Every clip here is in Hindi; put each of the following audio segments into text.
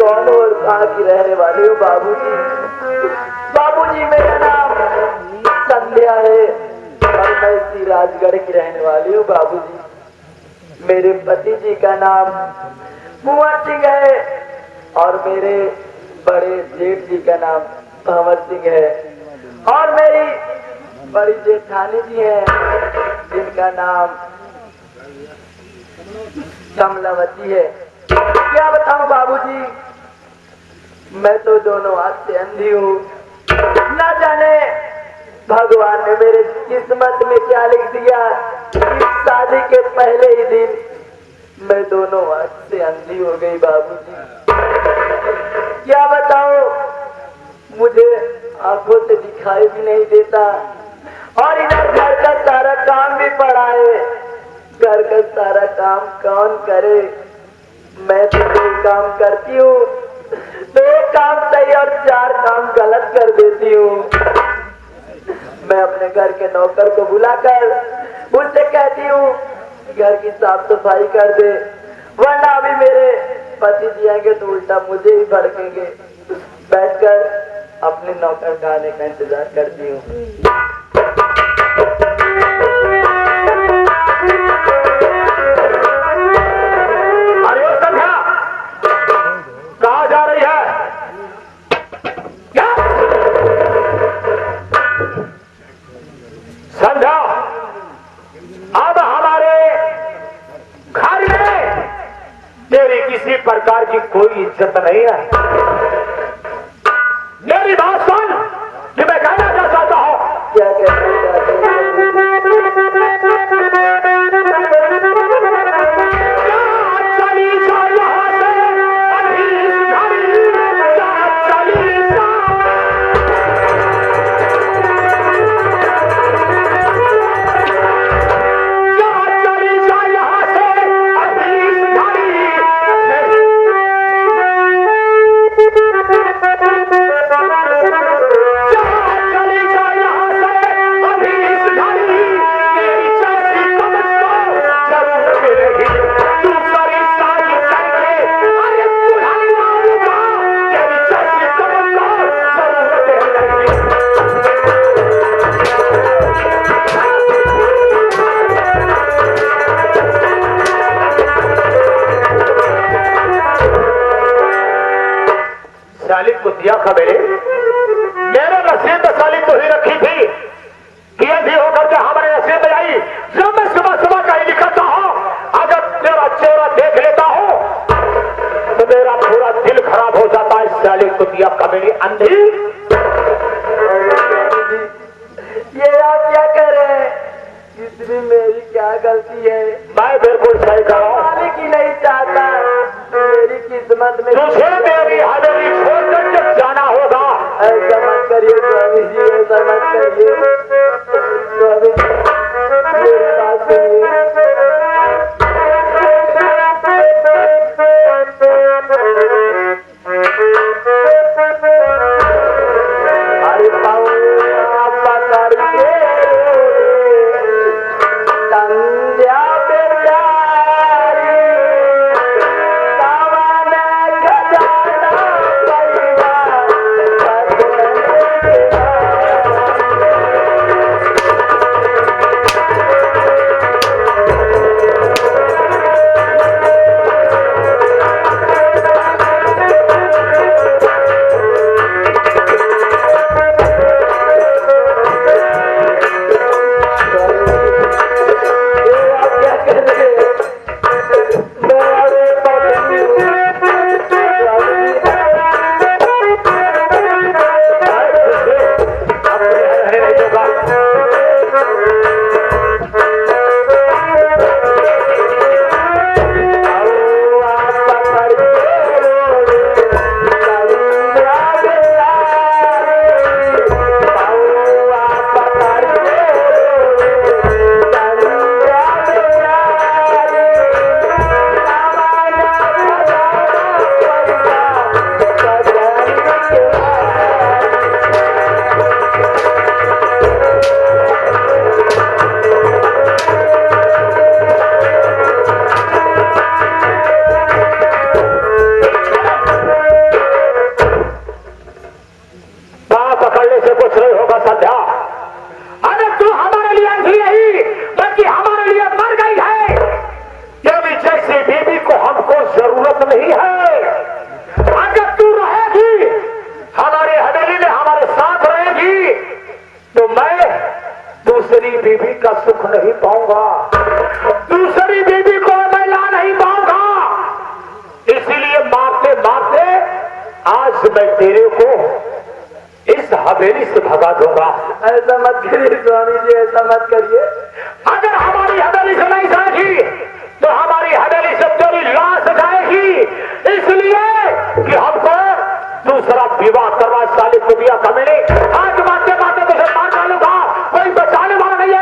कौन हो और कहाँ की रहने वाले हो बाबूजी? बाबूजी मेरा नाम संध्या है और मैं इसी राजगढ़ की रहने वाली हूँ बाबूजी। मेरे पति जी का नाम कुंवर सिंह है और मेरे बड़े जेठ जी का नाम भंवर सिंह है और मेरी बड़ी जेठानी जी है जिनका नाम कमलावती है। क्या बताऊं बाबूजी, मैं तो दोनों हाथ से अंधी हूँ। ना जाने भगवान ने मेरे किस्मत में क्या लिख दिया। शादी के पहले ही दिन मैं दोनों हाथ से अंधी हो गई बाबूजी। क्या बताऊं, मुझे आंखों से दिखाई भी नहीं देता और इधर घर का सारा काम भी पड़ा है। घर का सारा काम कौन करे? मैं तो एक काम करती हूँ तो एक काम सही और 4 काम गलत कर देती हूँ। मैं अपने घर के नौकर को बुलाकर उससे कहती हूँ घर की साफ सफाई कर दे, वरना अभी मेरे पति जी आएंगे तो उल्टा मुझे ही भड़केंगे। बैठकर अपने नौकर का आने का इंतजार करती हूँ। अरे संध्या, कहाँ जा रही है? क्या संध्या, अब हमारे घर में तेरी किसी प्रकार की कोई इज्जत नहीं है। मेरी बात सुन कि मैं कहना क्या चाहता हूँ। क्या कहना चाहते हैं? सालिक को दिया खबरे, मेरे नसीब में सालिक तो ही रखी थी कि ऐसी होकर के हमारे नसीब में आई। जब मैं सुबह सुबह कहीं निकलता हूँ, अगर तेरा चेहरा देख लेता हूँ तो मेरा पूरा दिल खराब हो जाता है। सालिक को दिया खबरे अंधी। ये आप क्या कर रहे हैं? इसमें मेरी क्या गलती है? मैं बिल्कुल सही कर रहा हूँ। मालिक ही नहीं चाहता मेरी किस्मत में तुझे मेरी हवेली छोड़कर जब जाना होगा। ऐसा मत करिए स्वामी जी, ऐसा मत करिए स्वामी जी, मेरी बात सुनिए। बता दूंगा। ऐसा मत करिए स्वामी जी, ऐसा मत करिए। अगर हमारी हवेली से नहीं जाएगी तो हमारी हवेली से तेरी लाश जाएगी, इसलिए कि हमको दूसरा विवाह करवा साली कुटिया का मिले। आज बातें बातें तुझे मार डालूंगा, कोई बचाने वाला नहीं है।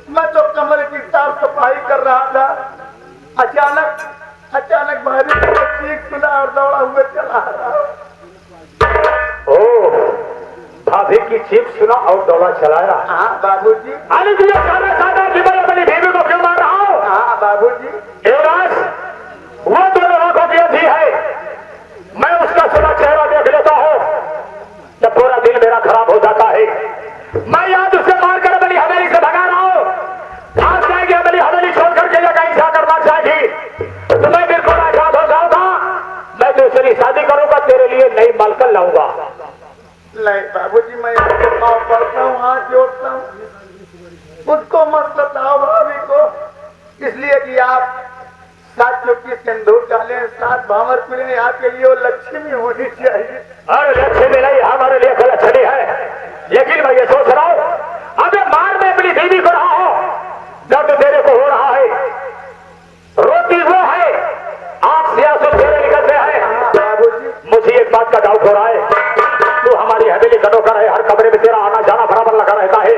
मैं तो कमरे की साफ सफाई कर रहा था, अचानक भारी चीख सुना और दौड़ा हुआ चला रहा। ओ, भाभी की चीख सुना और दौड़ा चलाया? हाँ बाबूजी। अरे तुझे सादा कि मैं अपनी बीवी को क्यों मार रहा हूँ? हाँ बाबूजी। युवराज, वो दोनों आंखों की अथी है, मैं उसका सुना चेहरा देख लेता हूँ जब पूरा दिन मेरा खराब हो जाता है। मैं याद उसे मारकर अपनी हवेली से भगा रहा हूँ, भाग जाएगी अपनी हवेली छोड़ करके या कहीं जा करना चाहेगी तो मैं बिल्कुल आजाद हो जाऊंगा। मैं दूसरी शादी करूंगा, तेरे लिए नई मालकन लाऊंगा। नहीं बाबूजी, मैं पाँव पड़ता हूँ, हाथ जोड़ता हूँ, उसको मत बताओ भाभी को, इसलिए कि आप 7 चुटकी सिंदूर डालें, 7 भावर पिले, आपके लिए वो लक्ष्मी होनी चाहिए। अरे लक्ष्मी नहीं, हमारे लिए लक्ष्मी है, लेकिन मैं ये सोच रहा हूँ अबे मार में अपनी बीवी को रहा हूँ, दर्द तेरे को हो रहा है, रोती वो है, आंख से आंसू तेरे निकलते हैं। मुझे एक बात का डाउट हो रहा है, तू हमारी हवेली का नौकर है, हर कमरे में तेरा आना जाना बराबर लगा रहता है,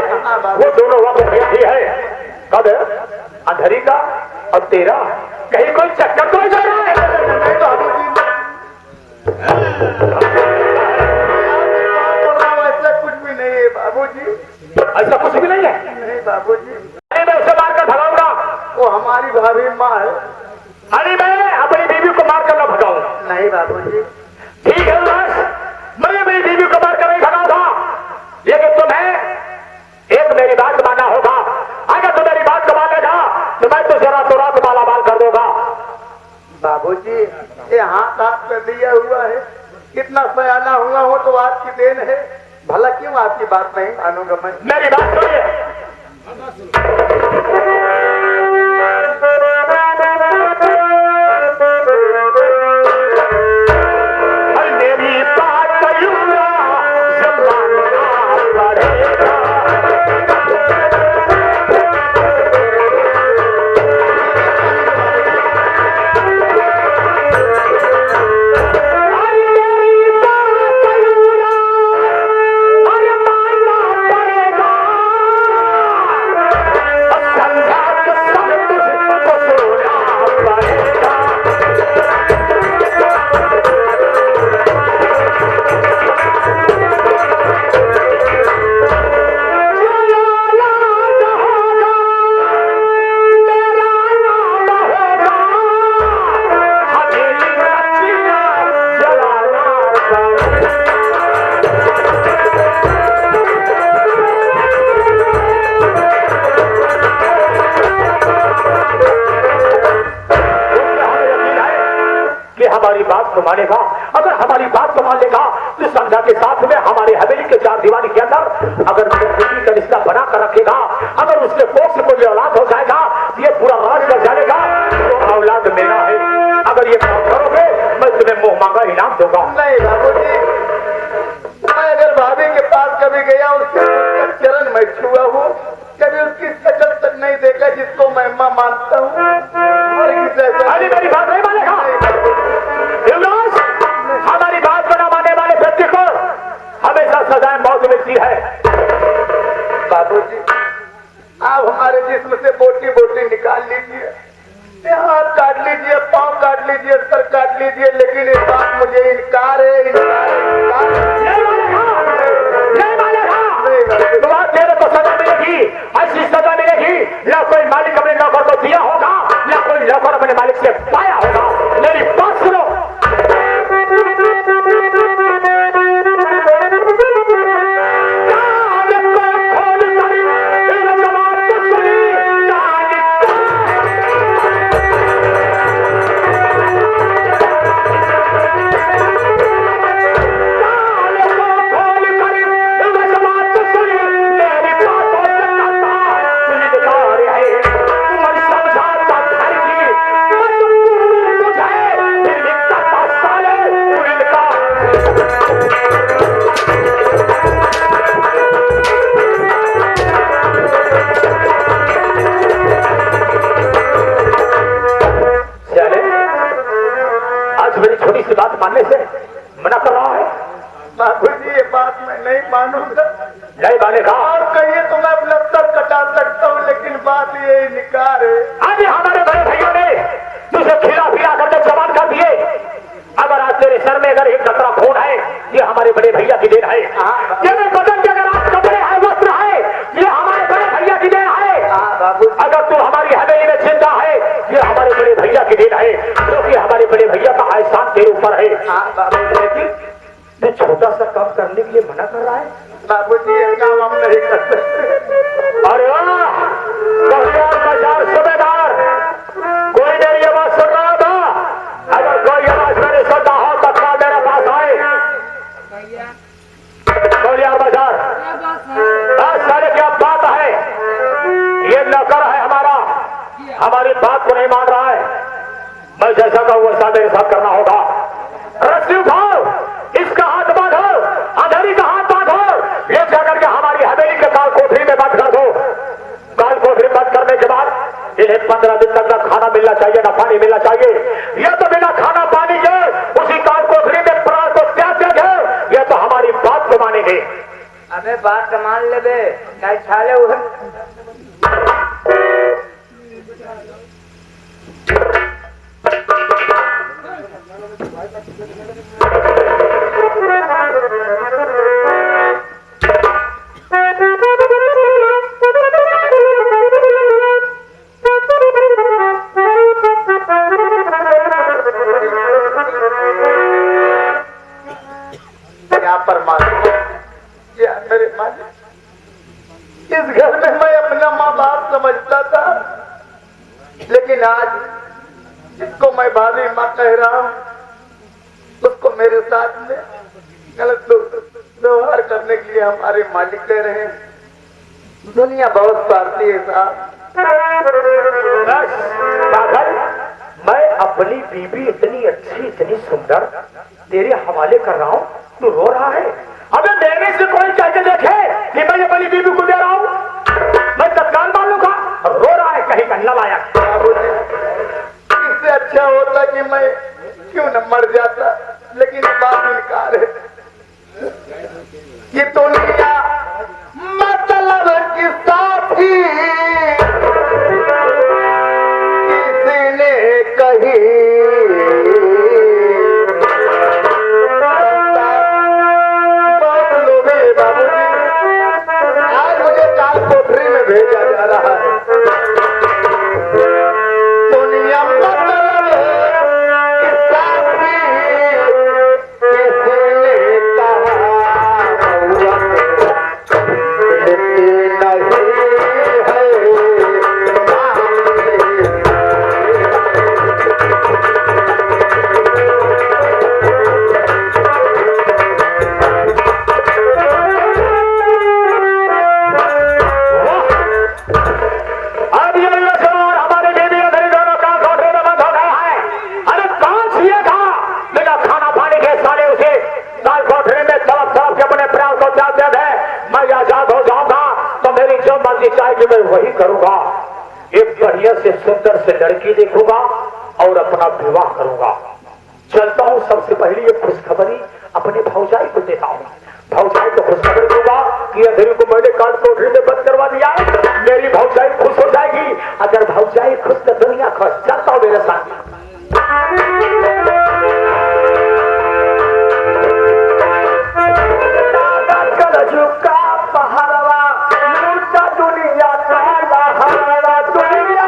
वो दोनों वक्त ही है, कब अंधेरी का और तेरा कहीं कोई चक्कर तो नहीं जा रहा है? ऐसा कुछ भी नहीं है बाबूजी। ऐसा कुछ भी नहीं है? नहीं बाबूजी। अरे मैं उसे मारकर भगाऊंगा। वो हमारी भाभी माँ है। अरे मैं अपनी बीवी को मारकर न भगाऊं। नहीं बाबूजी। ठीक है उल्लास, मैं अपनी बीवी को मारकर नहीं भगाऊंगा, लेकिन तुम्हें एक मेरी बात मानना होगा। अगर तुम मेरी बात को मानेगा तो मैं तुझे रातों रात मालामाल कर दूंगा। बाबूजी, ये हाथ कर दिया हुआ है, कितना सयाना हुआ हो तो आपकी देन है, भला क्यों आपकी बात नहीं मानूंगा मैं। मेरी बात सुनिए, मेरी बात करूंगा जमाना पड़ेगा। हमारी बात को मानेगा, अगर हमारी बात को मान लेगा तो संध्या के साथ में हमारे हवेली के 4 दीवानी के अंदर अगर बेटी का रिश्ता बना कर रखेगा, अगर उसके कोख से कोई औलाद हो जाएगा, ये पूरा राज कर जाएगा तो औलाद मेरा है। अगर ये काम करोगे मैं तुम्हें मुंह मांगा इनाम दूंगा। नहीं बाबूजी, मैं अगर भाभी के पास कभी गया, उसके चरण में छुआ हूँ, कभी उसकी शक्ल तक नहीं देखा जिसको मैं मां मानता हूँ। अरे मेरी बात नहीं मानेगा, हमारी बात को न मानने वाले व्यक्ति को हमेशा सजाएं मौत मिलती है। बाबूजी, आप हमारे जिस्म से बोटी बोटी निकाल लीजिए, हाथ काट लीजिए, पाँव काट लीजिए, सर काट लीजिए, लेकिन इस बात मुझे इनकार है, इनकार है, इनकार है। तुम्हारे तेरे को सजा मिलेगी, ऐसी सजा मिलेगी ना कोई मालिक अपने नौकर को दिया होगा ना कोई नौकर अपने मालिक से पाया होगा। मेरी बात सुनो, छोटी सी बात मानने से मना कर रहा है। बाबू जी ये बात मैं नहीं मानूंगा, नहीं मानेगा और कहिए तो मैं अपना सर कटा सकता हूँ, लेकिन बात ये निकार है। आज हमारे बड़े भैया ने तुझे खिला पिला करके जवान कर दिए। अगर आज तेरे सर में अगर एक कतरा खून है, ये हमारे बड़े भैया की देन है। तेरे बदन के अगर आज कपड़े हैं, वस्त्र है, ये हमारे बड़े भैया की देन है। अगर तू हमारी हवेली में जिंदा है, ये हमारे बड़े भैया की देन है, क्योंकि हमारे बड़े भैया का एहसान तेरे ऊपर है। लेकिन तू छोटा सा काम करने के लिए मना कर रहा है। बाबू जी ये काम हम नहीं कर सकते। अरे वाह, बाजार सूबेदार, कोई मेरी आवाज सुन रहा था? अगर कोई आवाज मेरे सुनता हो तो क्या मेरे पास आए। कोलियार बाजार, बस सारे क्या बात है, ये नौकर है हमारा, हमारी बात को नहीं मान रहा है। मैं जैसा कहूँ वैसा मेरे साथ करना होगा। रस्सी उठाओ, इसका हाथ बांधो, अंधेरी का हाथ बांधो, ले जाकर के हमारी हवेली के काल कोठरी में बंद कर दो। काल कोठरी बंद करने के बाद इन्हें 15 दिन तक ना खाना मिलना चाहिए ना पानी मिलना चाहिए। यह तो बिना खाना पानी के उसी काल कोठरी में प्राण को त्याग देंगे, यह तो हमारी बात को मानेंगे। अबे बात मान ले बे, काय छाले हुए क्या परमात्मा, क्या मेरे मालिक, इस घर में मैं अपना माँ बाप समझता था, लेकिन आज जिसको मैं भाभी माँ कह रहा हूँ, उसको मेरे साथ में गलत व्यवहार करने के लिए हमारे मालिक कह रहे हैं। दुनिया बहुत स्वार्थी है साहब। पागल, मैं अपनी बीबी इतनी अच्छी इतनी सुंदर तेरे हवाले कर रहा हूँ, तू रो रहा है। अबे देने से कोई कह के देखे कि मैं अपनी बीबी को दे रहा हूँ, मैं तत्काल मान लूंगा। रो रहा है कहीं का नलायक। इससे अच्छा होता कि मैं क्यों न मर जाता, लेकिन बात इनकार है। ये दुनिया मतलब की साथी किसी ने कही, बाबूजी आज मुझे काल कोठरी में भेजा जा रहा है। दुनिया मतलब कि साथी किसी ने कहा हुआ लेकिन नहीं है चाहेगी मैं वही करूंगा। एक बढ़िया से सुंदर से लड़की देखूंगा और अपना विवाह करूंगा। चलता हूँ, सबसे पहले ये खुशखबरी अपने भौजाई को देता हूँ। भौजाई को खुशखबरी दूंगा कि अंधेरी को मैंने काल कोठरी में बंद करवा दिया है। मेरी भौजाई खुश हो जाएगी। अगर भौजाई खुश तो दुनिया रखो, चलता हूँ मेरे साथ। झुका पहाड़वा लूटा दुनिया का लहरवा दुनिया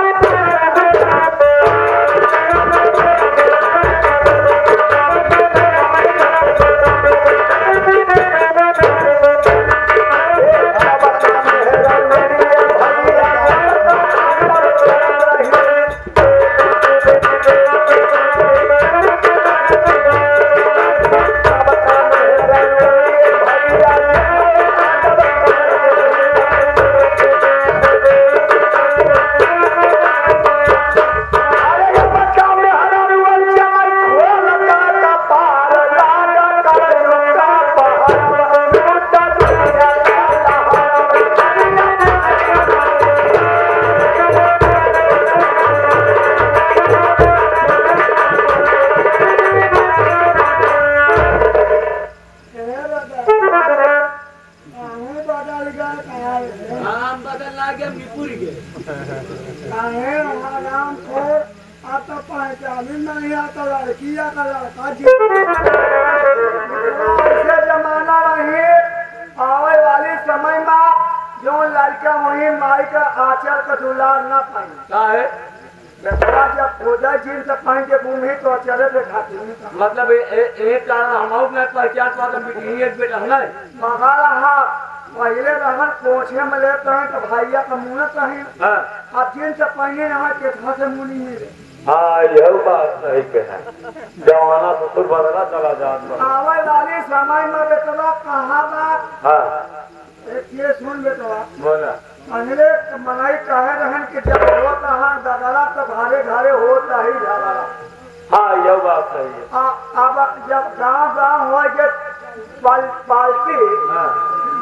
जमाना रही आवे वाली समय में जो लड़का वही माई का आचार का दुलार न पाई बेचारा जब खोजा जीन से पहन के घूमी तो चले पे खाती मतलब एक कारण हम मैं पहचान पाता हूँ एक बेटा है मगा रहा पहले रहन पोछे में लेते हैं तो भैया का मुँह कहीं अब जीन से पहने यहाँ के से मुनी मिले। हाँ यह बात सही पे है, जवाना ससुर बदला चला जाता। आवे वाली समय में बेटवा कहा बात हाँ ये सुन बेटवा बोला पहले मनाई कहे रहन कि जब हो कहा दादा तो घरे घरे होता ही झाला। हाँ यह बात सही है। अब जब गाँव हो गए पाल्टी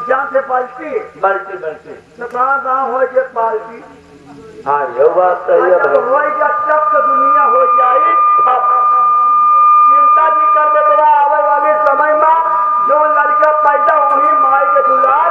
जहाँ से पाल्टी बल्टी बल्टी तो गाँव हो गए पाल्टी। हाँ यह बात सही है। जब हो गया तब तो दुनिया हो जाए। अब चिंता नहीं कर बेटवा आवे वाले समय में जो लड़का पैदा वही माई के दुलार